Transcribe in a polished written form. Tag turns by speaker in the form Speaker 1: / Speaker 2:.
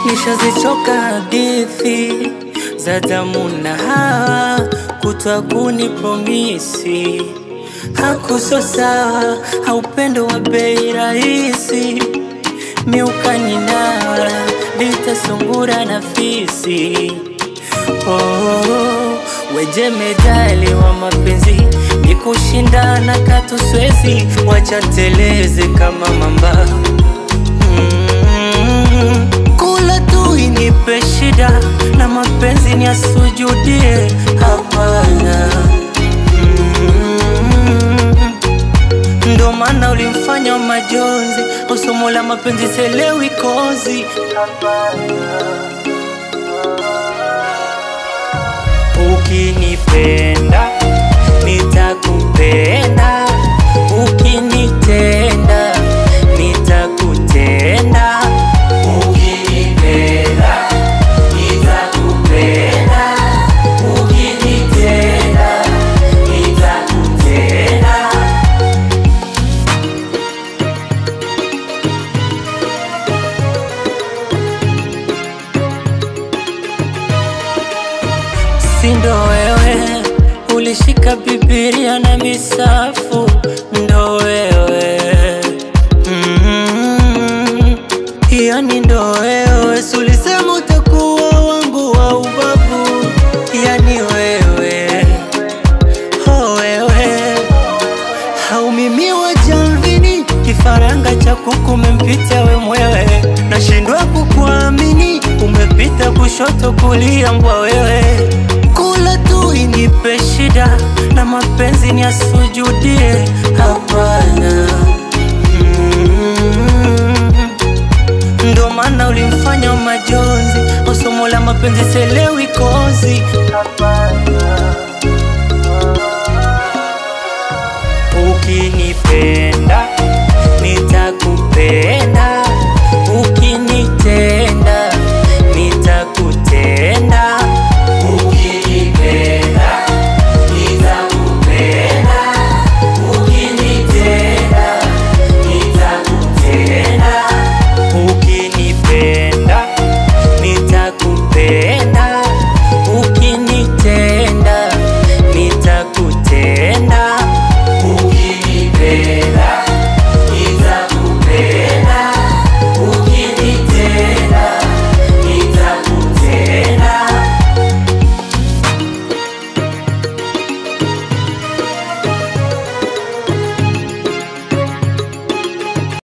Speaker 1: Nishazichoka hadithi za damu na hawa, kutwa kunipromisi hakuso sawa, haupendo wa bei rahisi, miukani nawa vita sungura na fisi. Weje medali wa mapenzi, nikushindana katu swezi, wacha teleze kama mamba. Kula tu inipe shida, na mapenzi ni asujudie, hapana. Ndo maana ulimfanya majonzi, usomo la mapenzi selewi kozi, hapana. Ukinipenda nitakupenda, ukinitenda nitakutenda. Ukinipenda nitakupenda, ukinitenda nitakutenda. Sindo wewe ulishika Biblia na misafu, ndo wewe yani ndo wewe ulisema utakuwa wangu wa ubavu, yani wewe wewe haumimiwa jamvini, kifaranga cha kuku umempita we mwewe, nashindwa kukuamini, umepita kushoto kulia mbwa wewe. Kula tu inipe shida, na mapenzi ni asujudie, hapana. Ndo maana ulimfanya majonzi, usomo la mapenzi selewi kozi, hapana. Ukinipenda nitakupenda,